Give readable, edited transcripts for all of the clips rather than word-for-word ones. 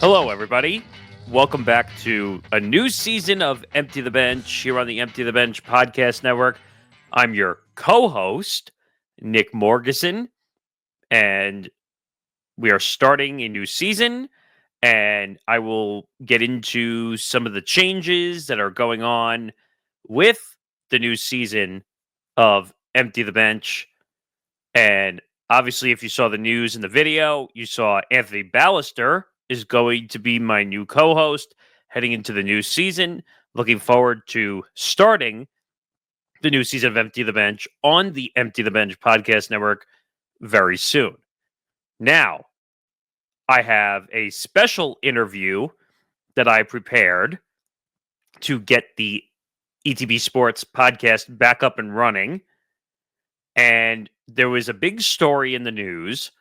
Hello, everybody. Welcome back to a new season of Empty the Bench here on the Empty the Bench podcast network. I'm your co-host, Nick Morgasen, and we are starting a new season, and I will get into some of the changes that are going on with the new season of Empty the Bench. And obviously, if you saw the news in the video, you saw Anthony Ballister is going to be my new co-host heading into the new season. Looking forward to starting the new season of Empty the Bench on the Empty the Bench podcast network very soon. Now, I have a special interview that I prepared to get the ETB Sports podcast back up and running. And there was a big story in the news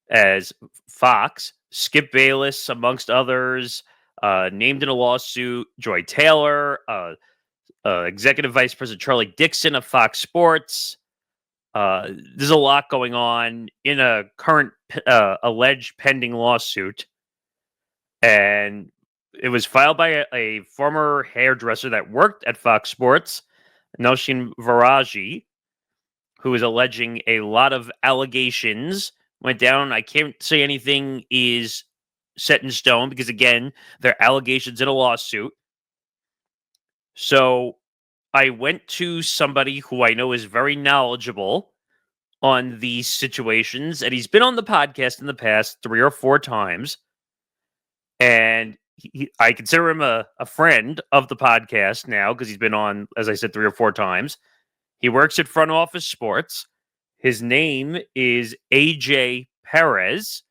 as Fox, Skip Bayless, amongst others, named in a lawsuit, Joy Taylor, Executive Vice President Charlie Dixon of Fox Sports. There's a lot going on in a current alleged pending lawsuit. And it was filed by a former hairdresser that worked at Fox Sports, Noushin Faraji, who is alleging a lot of allegations went down. I can't say anything is set in stone because, again, they're allegations in a lawsuit. So I went to somebody who I know is very knowledgeable on these situations, and he's been on the podcast in the past 3 or 4 times. And I consider him a friend of the podcast now because he's been on, as I said, 3 or 4 times. He works at Front Office Sports. His name is AJ Perez,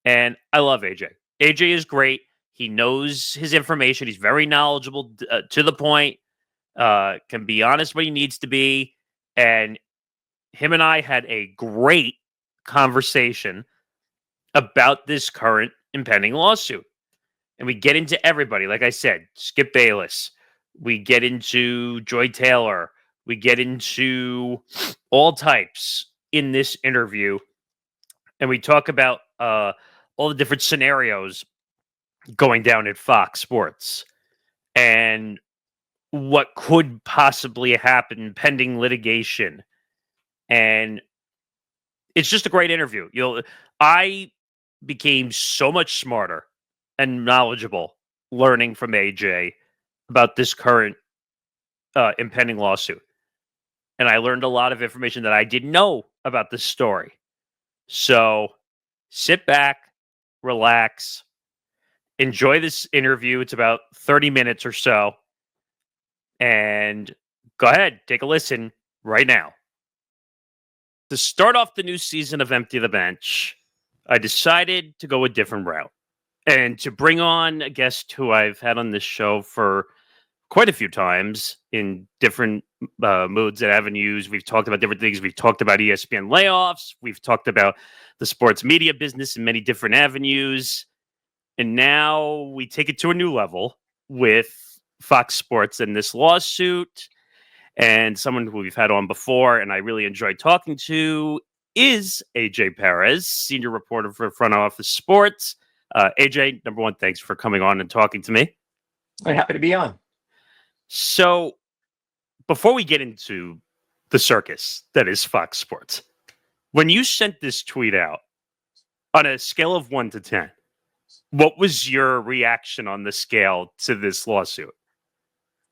and I love AJ. AJ is great. He knows his information. He's very knowledgeable, to the point, can be honest when he needs to be, and him and I had a great conversation about this current impending lawsuit. And we get into everybody, like I said, Skip Bayless. We get into Joy Taylor. We get into all types in this interview, and we talk about all the different scenarios going down at Fox Sports and what could possibly happen pending litigation. And it's just a great interview. I became so much smarter and knowledgeable learning from AJ about this current impending lawsuit. And I learned a lot of information that I didn't know about this story. So sit back, relax, enjoy this interview. It's about 30 minutes or so. And go ahead, take a listen right now. To start off the new season of Empty the Bench, I decided to go a different route and to bring on a guest who I've had on this show for quite a few times in different moods and avenues. We've talked about different things. We've talked about ESPN layoffs. We've talked about the sports media business in many different avenues. And now we take it to a new level with Fox Sports and this lawsuit. And someone who we've had on before and I really enjoyed talking to is AJ Perez, senior reporter for Front Office Sports. AJ, number one, thanks for coming on and talking to me. I'm happy to be on. So before we get into the circus that is Fox Sports, when you sent this tweet out on a scale of 1 to 10, what was your reaction on the scale to this lawsuit?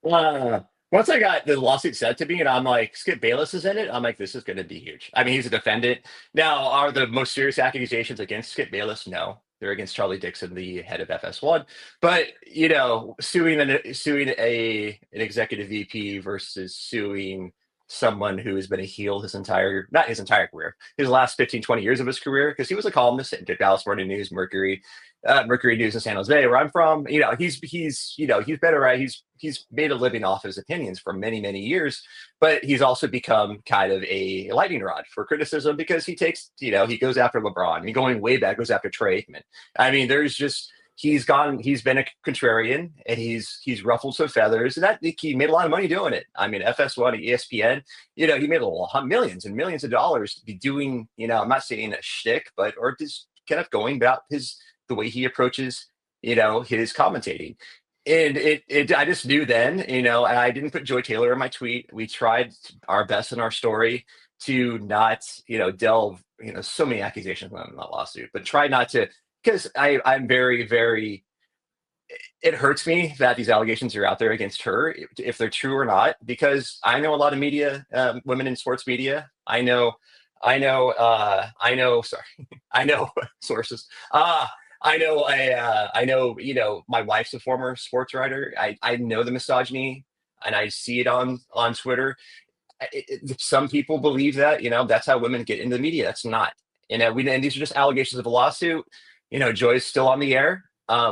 Once I got the lawsuit sent to me and I'm like, Skip Bayless is in it, I'm like, this is going to be huge. I mean, he's a defendant. Now, are the most serious accusations against Skip Bayless? No. They're against Charlie Dixon, the head of FS1. But, suing an executive VP versus suing someone who has been a heel not his entire career, his last 15, 20 years of his career, because he was a columnist at Dallas Morning News, Mercury News in San Jose, where I'm from. He's better, right? He's made a living off his opinions for many, many years, but he's also become kind of a lightning rod for criticism because he takes, he goes after LeBron. I mean, going way back, goes after Trey Aikman. I mean, he's been a contrarian and he's ruffled some feathers, and that he made a lot of money doing it. I mean, FS1, ESPN, he made millions and millions of dollars to be doing, I'm not saying a shtick, or just kind of going about the way he approaches his commentating. And I just knew then, and I didn't put Joy Taylor in my tweet. We tried our best in our story to not, delve, so many accusations on that lawsuit, but try not to, because I'm very, very, it hurts me that these allegations are out there against her, if they're true or not, because I know a lot of media, women in sports media. Sorry, I know sources. I know, my wife's a former sports writer. I know the misogyny, and I see it on Twitter. Some people believe that, that's how women get into the media. That's not. And these are just allegations of a lawsuit. Joy's still on the air.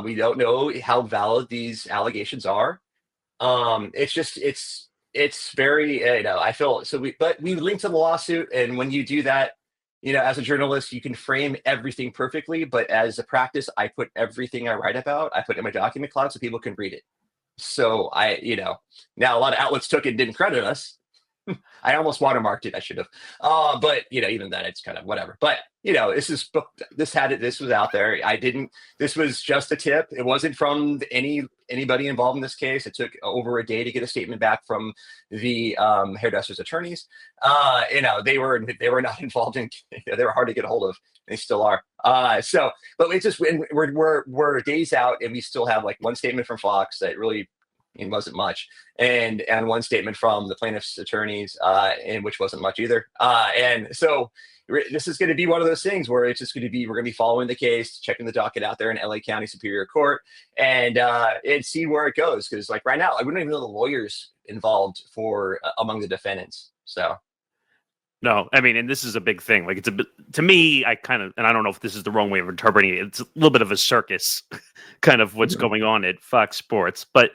We don't know how valid these allegations are. It's very, I feel so. But we linked to the lawsuit, and when you do that, as a journalist, you can frame everything perfectly. But as a practice, I put everything I write about, I put in my document cloud so people can read it. So now a lot of outlets took it and didn't credit us. I almost watermarked it. I should have. But even then, it's kind of whatever. But this was out there. I didn't. This was just a tip. It wasn't from anybody involved in this case. It took over a day to get a statement back from the hairdresser's attorneys. They were not involved in. They were hard to get a hold of. They still are. But it's just we're days out, and we still have like one statement from Fox that really. It wasn't much, and one statement from the plaintiff's attorneys, and which wasn't much either. And so this is going to be one of those things where it's just going to be we're going to be following the case, checking the docket out there in LA County Superior Court, and see where it goes. Because like right now, I wouldn't even know the lawyers involved for among the defendants. So. No, I mean, and this is a big thing. Like, it's a bit, to me, I kind of, and I don't know if this is the wrong way of interpreting it. It's a little bit of a circus, kind of what's going on at Fox Sports, but.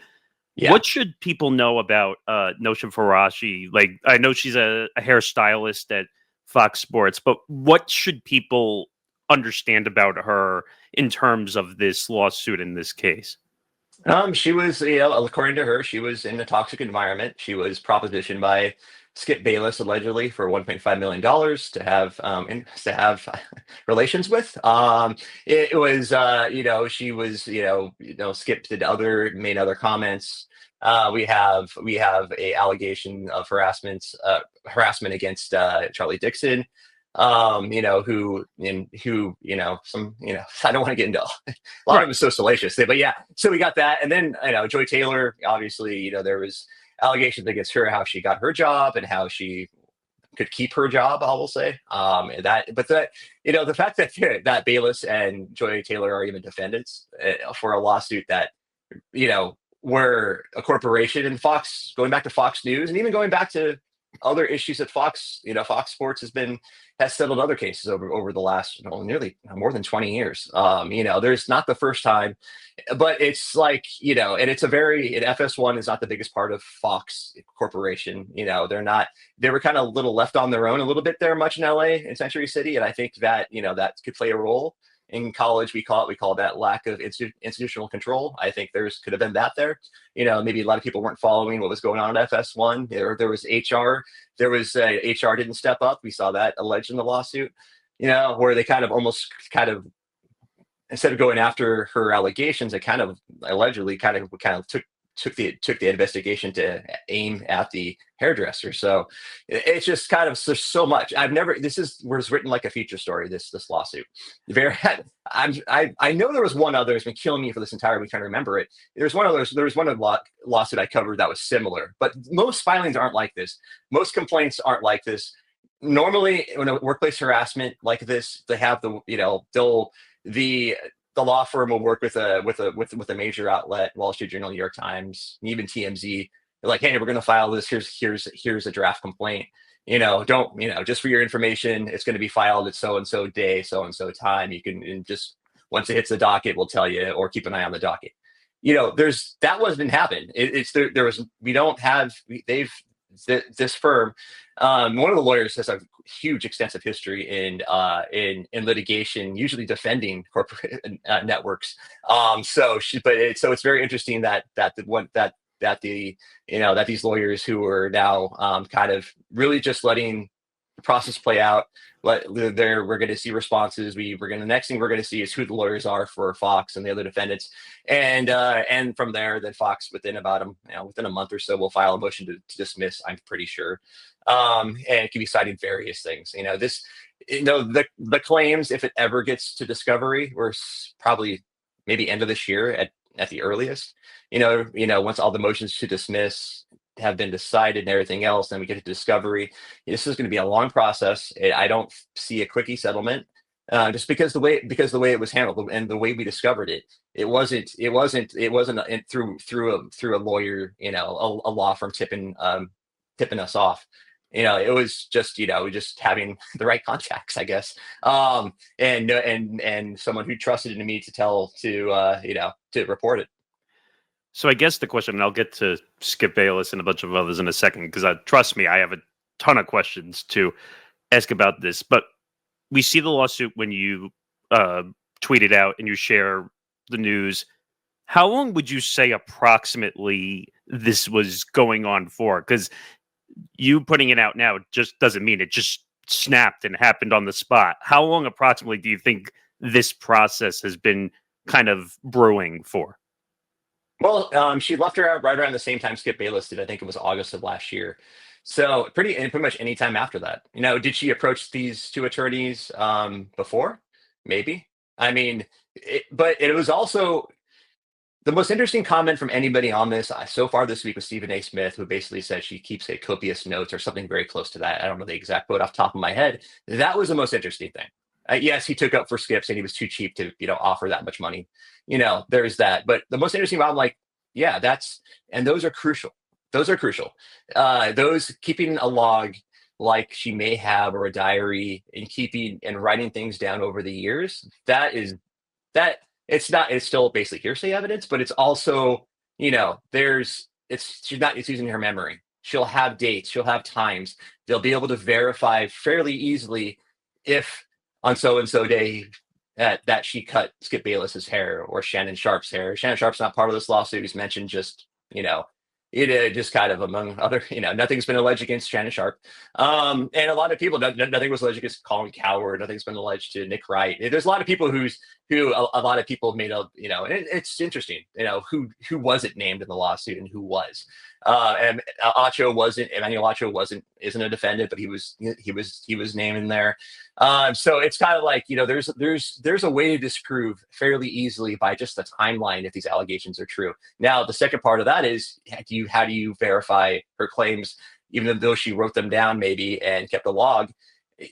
Yeah. What should people know about Noushin Faraji? Like, I know she's a hairstylist at Fox Sports, but what should people understand about her in terms of this lawsuit in this case? She was, according to her, she was in a toxic environment. She was propositioned by Skip Bayless allegedly for $1.5 million to have relations with. It was, she was, Skip made other comments. We have a allegation of harassment against Charlie Dixon. Who some, I don't want to get into a lot of it is so salacious, but yeah, so we got that. And then, Joy Taylor, obviously, there was allegations against her, how she got her job and how she could keep her job, I will say. The fact that Bayless and Joy Taylor are even defendants for a lawsuit that, were a corporation, and Fox, going back to Fox News and even going back to other issues that Fox, Fox Sports has settled other cases over the last nearly more than 20 years. There's not the first time, but it's like, and it's FS1 is not the biggest part of Fox Corporation. They were kind of a little left on their own a little bit there, much in LA and Century City. And I think that, that could play a role. In college, we call that lack of institutional control. I think could have been that there. Maybe a lot of people weren't following what was going on at FS1. There was HR. There was HR didn't step up. We saw that alleged in the lawsuit. Where they kind of instead of going after her allegations, they kind of allegedly took the investigation to aim at the hairdresser. So it's just kind of there's so much. Was written like a feature story, this lawsuit. I know there was one other. It's been killing me for this entire week trying to remember it. There was one lawsuit I covered that was similar, but most filings aren't like this. Most complaints aren't like this. Normally, when a workplace harassment like this, they have the law firm will work with a major outlet, Wall Street Journal, New York Times, even TMZ. They're like, hey, we're going to file this. Here's a draft complaint. Just for your information, it's going to be filed at so and so day, so and so time. You can just once it hits the docket, we'll tell you, or keep an eye on the docket. That wasn't happen. This firm. One of the lawyers has a huge, extensive history in litigation, usually defending corporate networks. So it's very interesting that these lawyers who are now kind of really just letting the process play out. We're going to see responses. The next thing we're going to see is who the lawyers are for Fox and the other defendants, and from there, then Fox within a month or so will file a motion to dismiss. I'm pretty sure, and it can be citing various things. The claims, if it ever gets to discovery, we're probably maybe end of this year at the earliest. Once all the motions to dismiss have been decided and everything else, then we get to discovery. This is going to be a long process. I don't see a quickie settlement, just because the way it was handled and the way we discovered it. It wasn't through a lawyer, a law firm tipping us off. It was just having the right contacts, I guess, and someone who trusted in me to report it. So I guess the question, and I'll get to Skip Bayless and a bunch of others in a second, because trust me, I have a ton of questions to ask about this. But we see the lawsuit when you tweet it out and you share the news. How long would you say approximately this was going on for? Because you putting it out now just doesn't mean it just snapped and happened on the spot. How long approximately do you think this process has been kind of brewing for? Well, she left her out right around the same time Skip Bayless did. I think it was August of last year. So pretty much any time after that. Did she approach these two attorneys before? Maybe. I mean, but it was also the most interesting comment from anybody on this so far this week was Stephen A. Smith, who basically said she keeps a copious notes or something very close to that. I don't know the exact quote off the top of my head. That was the most interesting thing. Yes, he took up for Skips and he was too cheap to offer that much money. There's that. But the most interesting about, I'm like, yeah, and those are crucial. Those are crucial. Those keeping a log like she may have, or a diary, and keeping and writing things down over the years. It's still basically hearsay evidence, but it's also, it's using her memory. She'll have dates, she'll have times. They'll be able to verify fairly easily if on so and so day that she cut Skip Bayless's hair or Shannon Sharp's hair. Shannon Sharp's not part of this lawsuit. He's mentioned just, it just kind of among other, nothing's been alleged against Shannon Sharp. And a lot of people, nothing was alleged against Colin Coward. Nothing's been alleged to Nick Wright. There's a lot of people who a lot of people made up, and it's interesting, who wasn't named in the lawsuit and who was. And Emmanuel Acho isn't a defendant, but he was named in there. So it's kind of like, there's a way to disprove fairly easily by just the timeline if these allegations are true. Now, the second part of that is, how do you verify her claims, even though she wrote them down maybe and kept a log,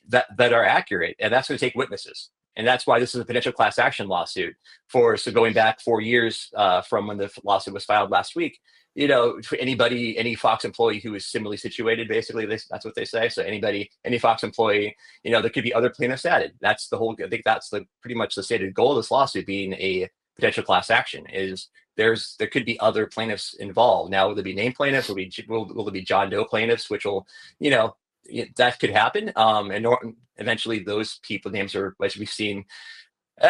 that are accurate? And that's going to take witnesses. And that's why this is a potential class action lawsuit. So going back 4 years from when the lawsuit was filed last week, for any Fox employee who is similarly situated, basically, that's what they say. So any Fox employee, there could be other plaintiffs added. That's the whole. I think that's pretty much the stated goal of this lawsuit, being a potential class action. Is there could be other plaintiffs involved. Now, will there be named plaintiffs? Will there be John Doe plaintiffs? Which will, that could happen. And eventually, those people names are, as we've seen. We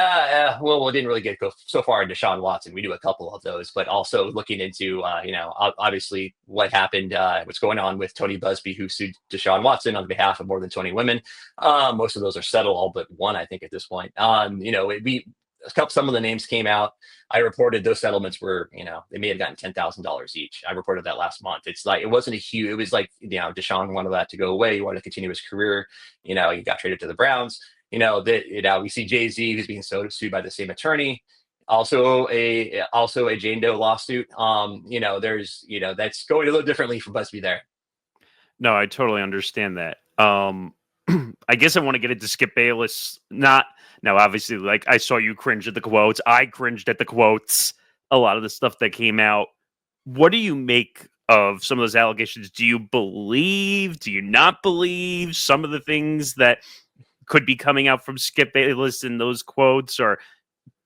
didn't really go so far into Deshaun Watson. We do a couple of those, but also looking into, obviously what happened, what's going on with Tony Busby, who sued Deshaun Watson on behalf of more than 20 women. Most of those are settled, all but one, I think, at this point. Some of the names came out. I reported those settlements were, they may have gotten $10,000 each. I reported that last month. It's like, it wasn't a huge, it was like, Deshaun wanted that to go away. He wanted to continue his career. He got traded to the Browns. We see Jay-Z, who's being sued by the same attorney. Also a Jane Doe lawsuit. That's going a little differently for Busby there. No, I totally understand that. I guess I want to get into Skip Bayless. Now, obviously, like, I saw you cringe at the quotes. I cringed at the quotes. A lot of the stuff that came out. What do you make of some of those allegations? Do you believe? Do you not believe some of the things that could be coming out from Skip Bayless in those quotes? Or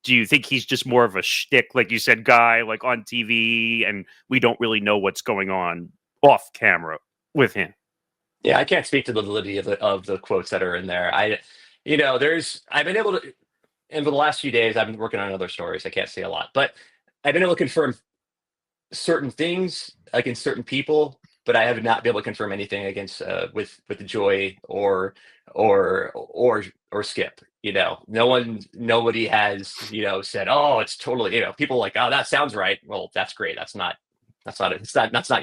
do you think he's just more of a shtick, like you said, guy, like on TV, and we don't really know what's going on off camera with him? Yeah, I can't speak to the validity of the quotes that are in there. I've been able to, and for the last few days, I've been working on other stories. I can't say a lot, but I've been able to confirm certain things against certain people but I have not been able to confirm anything against with Joy or Skip. Nobody has said, oh, it's totally, people are like, oh, that sounds right. Well, that's great. That's not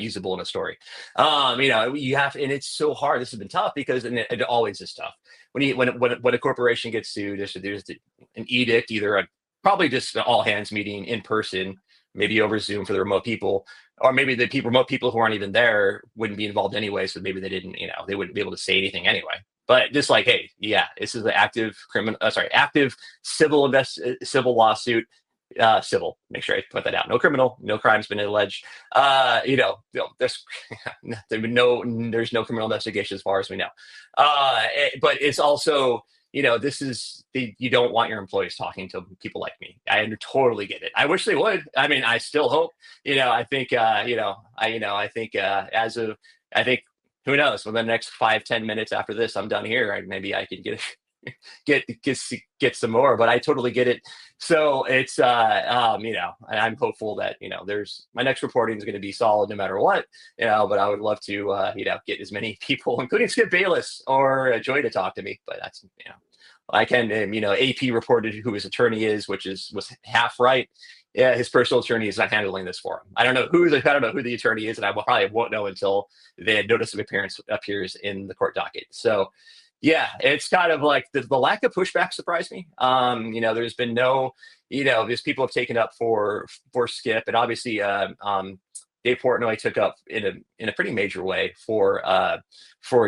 usable in a story. You have, and it's so hard. This has been tough because, and it always is tough when a corporation gets sued. There's an edict, either probably just an all hands meeting in person, maybe over Zoom for the remote people, or maybe the remote people who aren't even there wouldn't be involved anyway. So maybe they didn't, they wouldn't be able to say anything anyway. But just like, hey, yeah, this is an active civil lawsuit. Civil. Make sure I put that out. No criminal. No crime's been alleged. There's there's no criminal investigation as far as we know. But it's also, you don't want your employees talking to people like me. I totally get it. I wish they would. I mean, I still hope. I think who knows? Within the next 5-10 minutes after this, I'm done here. Maybe I can get some more, but I totally get it. So it's I'm hopeful that there's my next reporting is going to be solid no matter what. But I would love to get as many people, including Skip Bayless or Joy, to talk to me. But that's I can AP reported who his attorney is, which was half right. Yeah, his personal attorney is not handling this for him. I don't know who the attorney is, and I probably won't know until the notice of appearance appears in the court docket. So, yeah, it's kind of like the lack of pushback surprised me. There's been no, there's people have taken up for Skip, and obviously, Dave Portnoy took up in a pretty major way for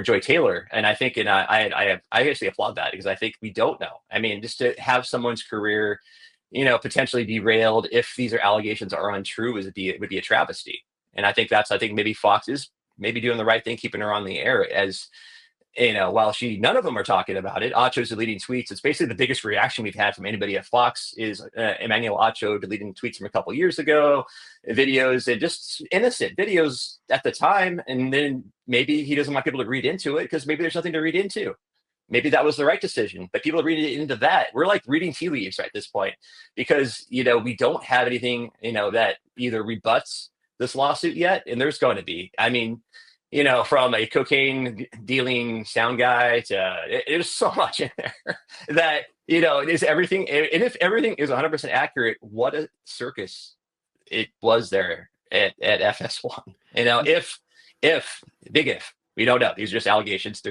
Joy Taylor, and I think, and I actually applaud that, because I think we don't know. I mean, just to have someone's career potentially derailed if these allegations are untrue would be a travesty. And I think maybe Fox is maybe doing the right thing, keeping her on the air, as while none of them are talking about it. Acho's deleting tweets. It's basically the biggest reaction we've had from anybody at Fox is Emmanuel Acho deleting tweets from a couple years ago, videos, and just innocent videos at the time. And then maybe he doesn't want people to read into it because maybe there's nothing to read into. Maybe that was the right decision, but people are reading into that. We're like reading tea leaves at this point, because, we don't have anything, that either rebuts this lawsuit yet. And there's going to be, I mean, from a cocaine dealing sound guy to, there's so much in there that, it is everything. And if everything is 100% accurate, what a circus it was there at FS1, if big if. We don't know. These are just allegations.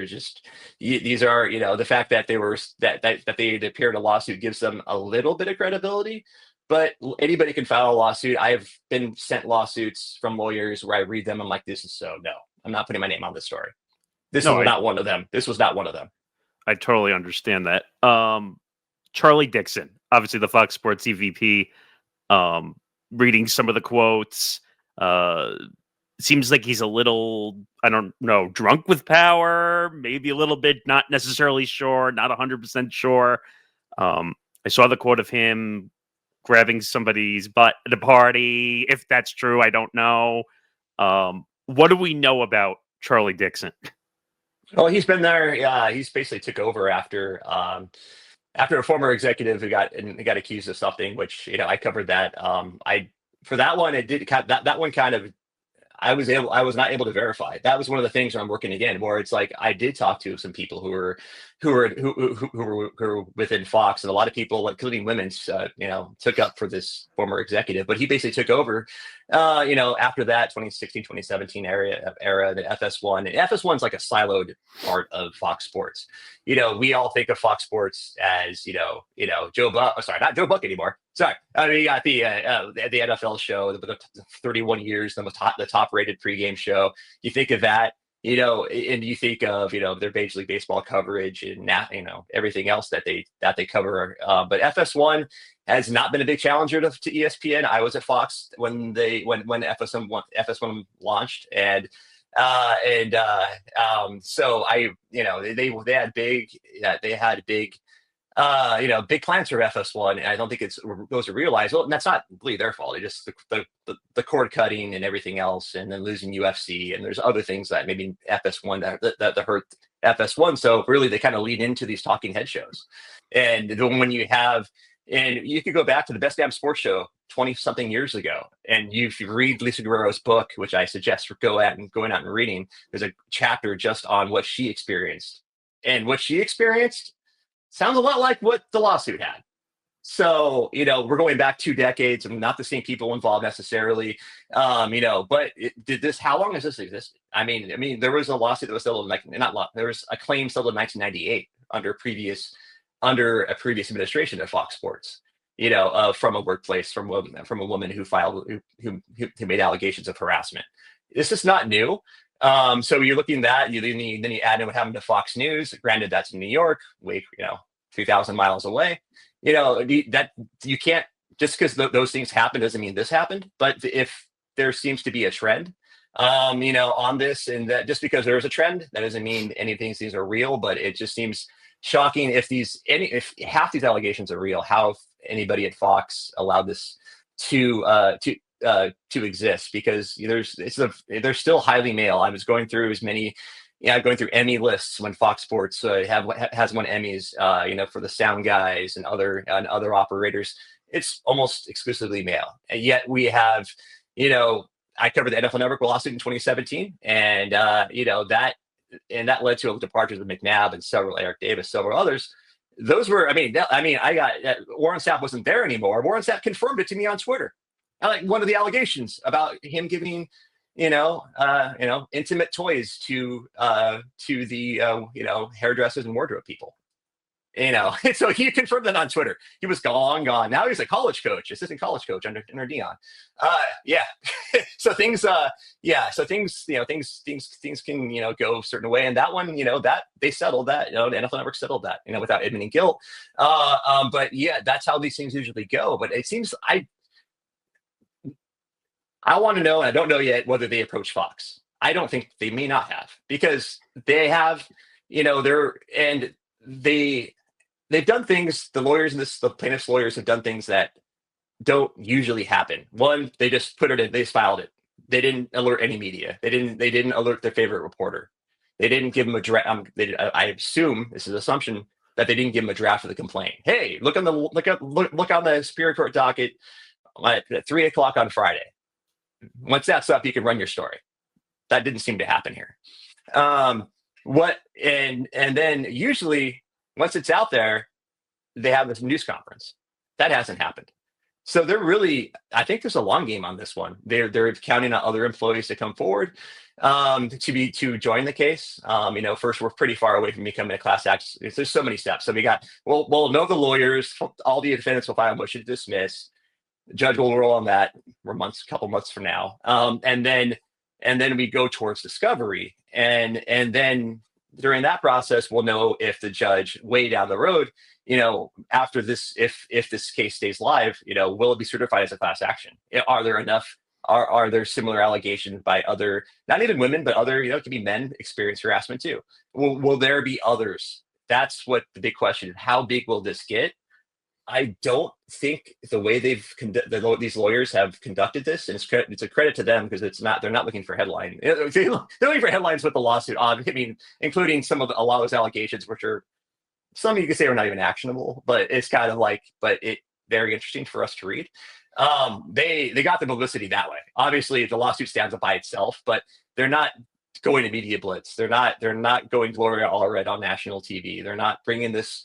These are, the fact that they appeared in a lawsuit gives them a little bit of credibility, but anybody can file a lawsuit. I've been sent lawsuits from lawyers where I read them. I'm like, this is no, I'm not putting my name on this story. This was not one of them. This was not one of them. I totally understand that. Charlie Dixon, obviously the Fox Sports EVP, reading some of the quotes, seems like he's a little, I don't know, drunk with power, maybe a little bit, not necessarily sure, not 100% sure. I saw the quote of him grabbing somebody's butt at a party. If that's true, I don't know. What do we know about Charlie Dixon? Well, he's been there. He's basically took over after a former executive who got accused of something, which, I covered that. For that one, it did that one kind of, I was not able to verify. That was one of the things where I'm working again, where it's like I did talk to some people who were within Fox, and a lot of people, including women, took up for this former executive. But he basically took over, after that 2016, 2017 era, the FS1. And FS1 is like a siloed part of Fox Sports. We all think of Fox Sports as Joe Buck. Oh, sorry, not Joe Buck anymore. Sorry, I mean, you got the NFL show, the 31 years, the top rated pregame show. You think of that, and you think of their Major League Baseball coverage and everything else that they cover. But FS1 has not been a big challenger to ESPN. I was at Fox when FS1 launched, and so they had big big plans for FS1, and I don't think those are realized. Well, and that's not really their fault. It's just the cord cutting and everything else, and then losing UFC, and there's other things that maybe FS1 that hurt FS1. So really, they kind of lead into these talking head shows, and when you have, and you could go back to the Best Damn Sports Show 20 something years ago. And if you read Lisa Guerrero's book, which I suggest going out and reading, there's a chapter just on what she experienced. And what she experienced sounds a lot like what the lawsuit had. So, we're going back 2 decades and not the same people involved necessarily. But how long has this existed? I mean, there was a lawsuit that was settled there was a claim settled in 1998 under a previous administration of Fox Sports, from a workplace, from a woman who made allegations of harassment. This is not new. So you're looking at that, then you add in what happened to Fox News. Granted, that's in New York, 3,000 miles away. That you can't, just because those things happen doesn't mean this happened. But if there seems to be a trend, on this, and that just because there is a trend, that doesn't mean any of these things are real. But it just seems shocking if half these allegations are real, how anybody at Fox allowed this to exist, because they're still highly male. I was going through going through Emmy lists when Fox Sports has won Emmys, for the sound guys and other operators. It's almost exclusively male, and yet we have, I covered the NFL Network lawsuit in 2017, and that led to departures of McNabb and Eric Davis, several others. Those were, I got Warren Sapp wasn't there anymore. Warren Sapp confirmed it to me on Twitter. One of the allegations about him giving, intimate toys to the hairdressers and wardrobe people. So he confirmed that on Twitter. He was gone. Now he's a assistant college coach under Dion. Yeah. So things can, go a certain way. And that one, that they settled that, the NFL Network settled that, without admitting guilt. But yeah, that's how these things usually go. But it seems I want to know, and I don't know yet, whether they approach Fox. I don't think they may not have, because they have, they've done things. The plaintiff's lawyers have done things that don't usually happen. One, they just put it in, they just filed it. They didn't alert any media. They didn't alert their favorite reporter. They didn't give them a draft. I assume, this is an assumption, that they didn't give them a draft of the complaint. Hey, look on the Superior Court docket at 3:00 on Friday. Once that's up, you can run your story. That didn't seem to happen here. And then usually once it's out there, they have this news conference. That hasn't happened. So I think there's a long game on this one. They're counting on other employees to come forward to join the case. First, we're pretty far away from becoming a class action. There's so many steps. So we'll know the lawyers. All the defendants will file a motion to dismiss. The judge will rule on that. We're a couple months from now, and then we go towards discovery, and then during that process, we'll know if the judge way down the road, after this, if this case stays live, will it be certified as a class action? Are there enough? Are there similar allegations by other, not even women, but other, it could be men experience harassment too? Will there be others? That's what the big question is. How big will this get? I don't think the way these lawyers have conducted this, and it's a credit to them, because they're not looking for headline. They're looking for headlines with the lawsuit. Including a lot of those allegations, which are some you could say are not even actionable, but it's kind of very interesting for us to read. They got the publicity that way. Obviously, the lawsuit stands up by itself, but they're not going to media blitz. They're not going Gloria Allred on national TV. They're not bringing this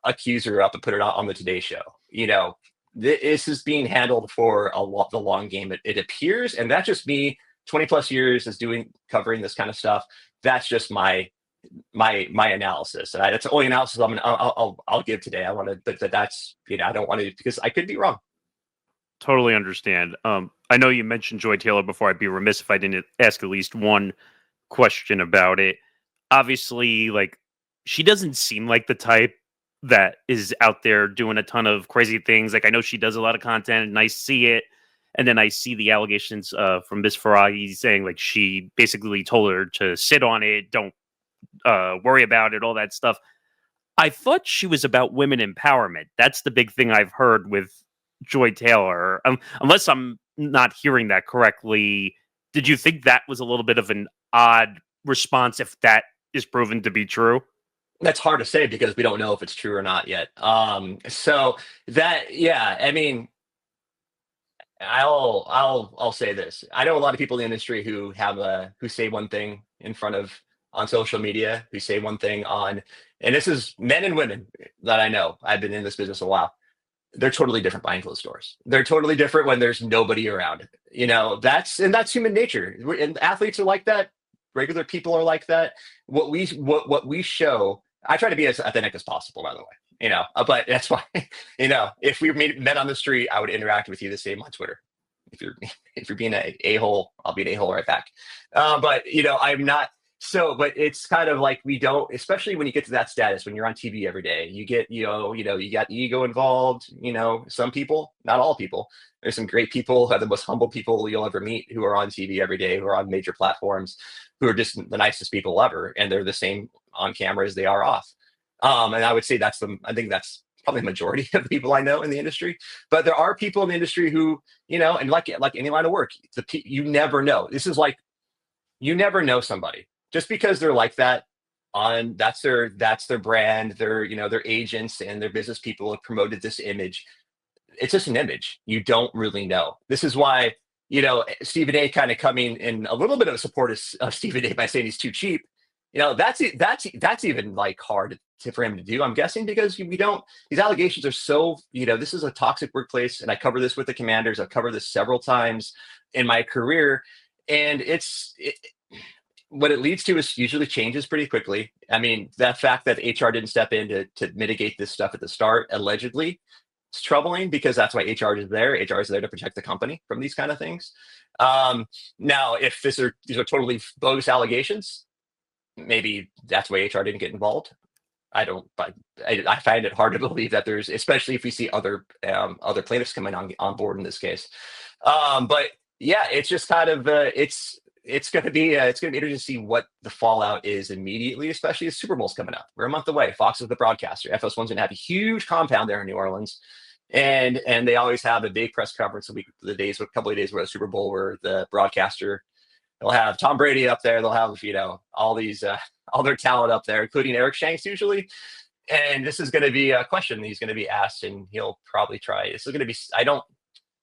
accuser up and put it on the Today Show. This is being handled for the long game. It appears, and that's just me, 20 plus years covering this kind of stuff. That's just my analysis. That's the only analysis I'll give today. I want to, but that's I don't want to, because I could be wrong. Totally understand. I know you mentioned Joy Taylor before. I'd be remiss if I didn't ask at least one question about it. Obviously, she doesn't seem like the type that is out there doing a ton of crazy things. I know she does a lot of content, and I see it. And then I see the allegations from Ms. Faraji saying she basically told her to sit on it, don't worry about it, all that stuff. I thought she was about women empowerment. That's the big thing I've heard with Joy Taylor. Unless I'm not hearing that correctly, did you think that was a little bit of an odd response if that is proven to be true? That's hard to say, because we don't know if it's true or not yet. So that, yeah, I'll say this. I know a lot of people in the industry who have who say one thing in front of on social media, who say one thing on, and this is men and women that I know. I've been in this business a while. They're totally different behind closed doors. They're totally different when there's nobody around. That's human nature. And athletes are like that. Regular people are like that. What we show. I try to be as authentic as possible, by the way. But that's why, if we met on the street, I would interact with you the same on Twitter. If you're if you're being an a-hole, I'll be an a-hole right back. But I'm not. So, but it's kind of like we don't, especially when you get to that status, when you're on TV every day, you get, you got ego involved. Some people, not all people. There's some great people, the most humble people you'll ever meet, who are on TV every day, who are on major platforms, who are just the nicest people ever, and they're the same on camera as they are off. And I would say I think that's probably the majority of the people I know in the industry. But there are people in the industry who, and like any line of work, you never know. This is like, you never know somebody just because they're like that. That's their brand. Their agents and their business people have promoted this image. It's just an image. You don't really know. This is why, Stephen A kind of coming in a little bit of support of Stephen A by saying he's too cheap. That's even like hard for him to do, I'm guessing, because these allegations are so, this is a toxic workplace. And I cover this with the Commanders. I've covered this several times in my career. And what it leads to is usually changes pretty quickly. I mean, that fact that HR didn't step in to mitigate this stuff at the start, allegedly, it's troubling, because that's why HR is there. HR is there to protect the company from these kind of things. Now, if these are totally bogus allegations, maybe that's why HR didn't get involved. I don't, but I find it hard to believe that there's, especially if we see other plaintiffs coming on board in this case. But yeah, it's just kind of it's going to be interesting to see what the fallout is immediately, especially as Super Bowl's coming up. We're a month away. Fox is the broadcaster. FS1's going to have a huge compound there in New Orleans, and they always have a big press conference a couple of days where the Super Bowl, where the broadcaster, they'll have Tom Brady up there. They'll have all these all their talent up there, including Eric Shanks usually. And this is going to be a question he's going to be asked, and he'll probably try. This is going to be.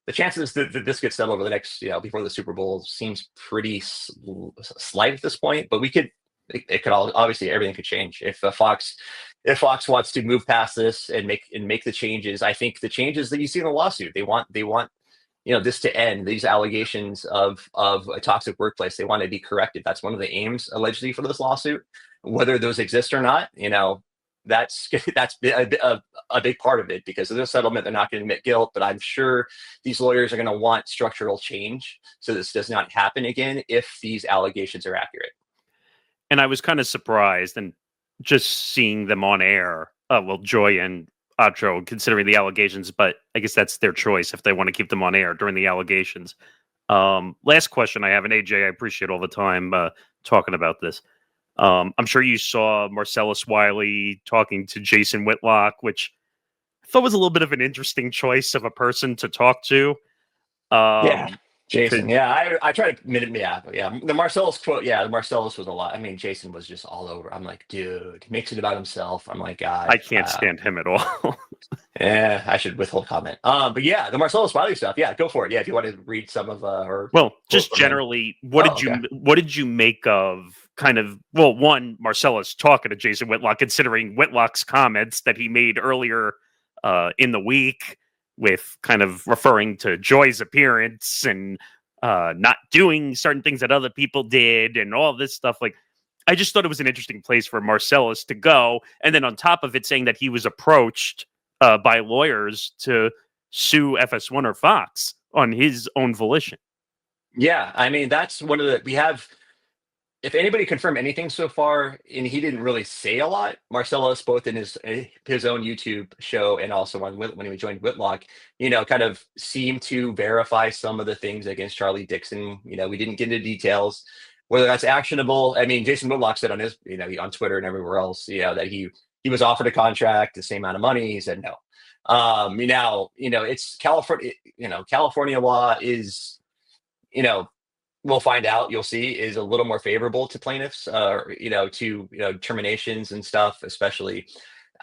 The chances that this gets settled over the next, before the Super Bowl, seems pretty slight at this point. But it could all, obviously, everything could change if Fox wants to move past this and make the changes. I think the changes that you see in the lawsuit, they want this to end. These allegations of a toxic workplace, they want to be corrected. That's one of the aims allegedly for this lawsuit. Whether those exist or not, that's a big part of it, because of the settlement, they're not going to admit guilt, but I'm sure these lawyers are going to want structural change so this does not happen again if these allegations are accurate. And I was kind of surprised, and just seeing them on air, Joy and Acho, considering the allegations, but I guess that's their choice if they want to keep them on air during the allegations. Last question I have, and AJ, I appreciate all the time talking about this. I'm sure you saw Marcellus Wiley talking to Jason Whitlock, which I thought was a little bit of an interesting choice of a person to talk to. Jason. I try to the Marcellus quote. The Marcellus was a lot. I mean, Jason was just all over. I'm like, dude, he makes it about himself. I'm like, God, I can't stand him at all. Yeah, I should withhold comment. But yeah, the Marcellus Wiley stuff. Yeah, go for it. Yeah, if you want to read some of her. Well, just generally, what did you make of kind of, one, Marcellus talking to Jason Whitlock, considering Whitlock's comments that he made earlier in the week, with kind of referring to Joy's appearance and not doing certain things that other people did and all this stuff. Like, I just thought it was an interesting place for Marcellus to go. And then on top of it, saying that he was approached by lawyers to sue FS1 or Fox on his own volition. Yeah, I mean, that's one of we have. If anybody confirmed anything so far, and he didn't really say a lot, Marcellus, both in his own YouTube show and also when he joined Whitlock, kind of seemed to verify some of the things against Charlie Dixon. We didn't get into details, whether that's actionable. I mean, Jason Whitlock said on his, on Twitter and everywhere else, that he was offered a contract, the same amount of money. He said no. Now, it's California. California law is, we'll find out, you'll see, is a little more favorable to plaintiffs, to terminations and stuff, especially.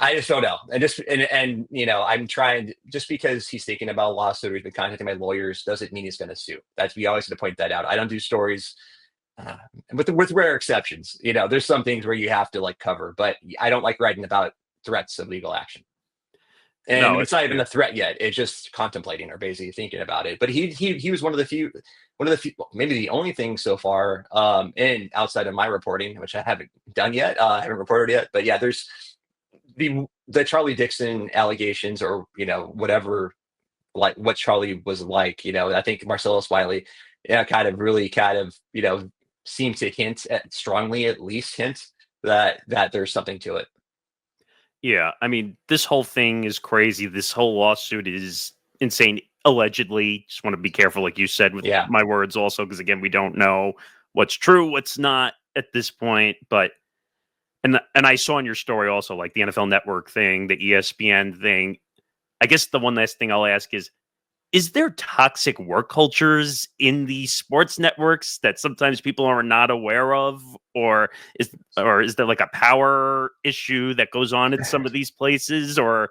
I just don't know. And I'm trying, just because he's thinking about a lawsuit or he's been contacting my lawyers doesn't mean he's going to sue. We always have to point that out. I don't do stories uh, with rare exceptions. There's some things where you have to like cover, but I don't like writing about threats of legal action. And No, it's not even a threat yet. It's just contemplating or basically thinking about it. But he was one of the few, well, maybe the only thing so far, in outside of my reporting, which I haven't done yet. I haven't reported yet. But yeah, there's the Charlie Dixon allegations, or whatever, like what Charlie was like. I think Marcellus Wiley, kind of seemed to hint at, strongly at least hint, that there's something to it. Yeah, I mean, this whole thing is crazy. This whole lawsuit is insane. Allegedly, just want to be careful, like you said, with Yeah. my words, also, because again, we don't know what's true, what's not at this point. But and I saw in your story also, like the NFL Network thing, the ESPN thing. I guess the one last thing I'll ask is there toxic work cultures in these sports networks that sometimes people are not aware of, or is there like a power issue that goes on at some of these places, or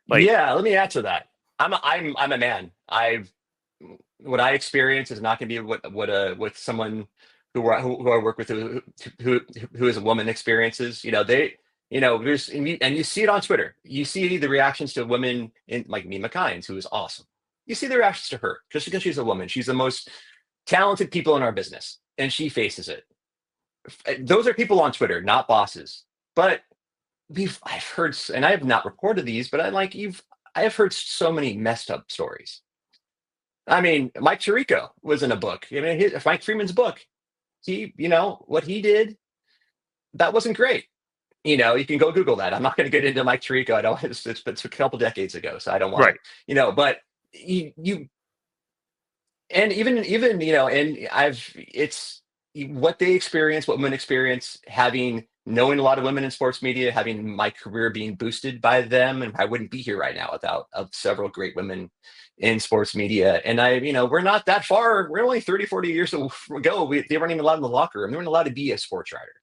like Yeah, let me answer that. I'm a man. What I experience is not going to be what someone who I work with, who who is a woman experiences. There's, and you see it on Twitter. You see the reactions to women in, like Mima Kynes, who is awesome. You see the reactions to her just because she's a woman. She's the most talented people in our business, and she faces it. Those are people on Twitter, not bosses. But I've heard, and I have not reported these, but I have heard so many messed up stories. I mean, Mike Tirico was in a book. I mean, Mike Freeman's book. What he did, that wasn't great. You can go Google that. I'm not going to get into Mike Tirico. I don't. It's a couple decades ago, so I don't want right? to. But you and even and it's what they experience, what women experience, knowing a lot of women in sports media, having my career being boosted by them, and I wouldn't be here right now without several great women in sports media. And we're not that far. We're only 30, 40 years ago. They weren't even allowed in the locker room. They weren't allowed to be a sports writer.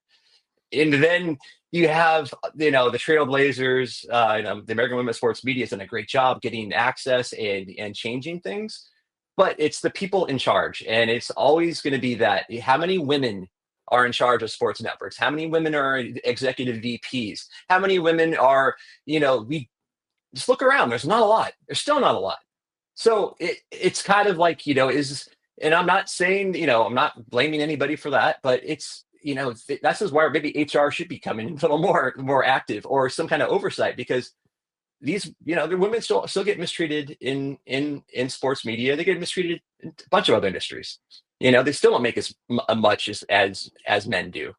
And then you have the Trailblazers, the American Women's Sports Media has done a great job getting access and changing things. But it's the people in charge, and it's always going to be that. How many women are in charge of sports networks? How many women are executive VPs? How many women are, we just look around. There's not a lot. There's still not a lot. So it's kind of like, and I'm not saying, I'm not blaming anybody for that, but it's, that's just where maybe HR should be coming a little more active, or some kind of oversight, because these, the women still get mistreated in sports media. They get mistreated in a bunch of other industries. They still don't make as much as men do.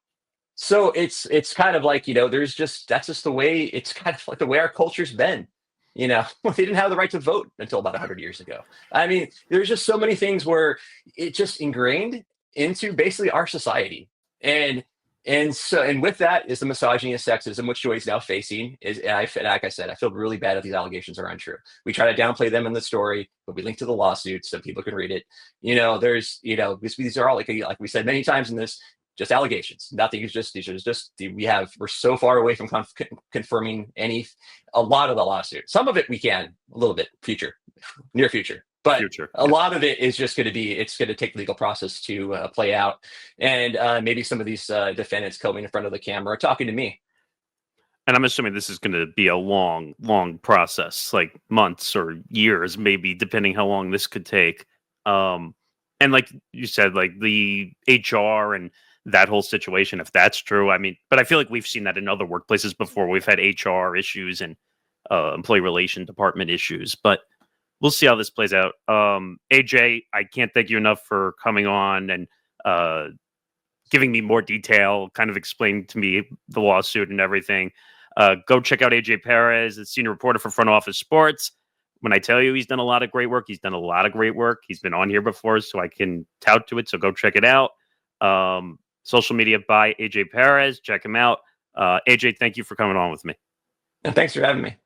So it's kind of like, that's just the way, it's kind of like the way our culture's been. They didn't have the right to vote until about 100 years ago. I mean, there's just so many things where it just ingrained into basically our society. And with that is the misogyny and sexism, which Joy's now facing. Like I said, I feel really bad if these allegations are untrue. We try to downplay them in the story, but we link to the lawsuit so people can read it. These are all, like we said many times in this, just allegations. Nothing is just, we're so far away from confirming a lot of the lawsuit. Some of it we can, a little bit, near future. But a lot of it is just going to it's going to take legal process to play out. And maybe some of these defendants coming in front of the camera talking to me. And I'm assuming this is going to be a long, long process, like months or years, maybe, depending how long this could take. And like you said, like the HR and that whole situation, if that's true, I mean, but I feel like we've seen that in other workplaces before. We've had HR issues and employee relation department issues, but we'll see how this plays out. AJ, I can't thank you enough for coming on and giving me more detail, kind of explaining to me the lawsuit and everything. Go check out AJ Perez, the senior reporter for Front Office Sports. When I tell you he's done a lot of great work, he's done a lot of great work. He's been on here before, so I can tout to it. So go check it out. Social media by AJ Perez. Check him out. AJ, thank you for coming on with me. And thanks for having me.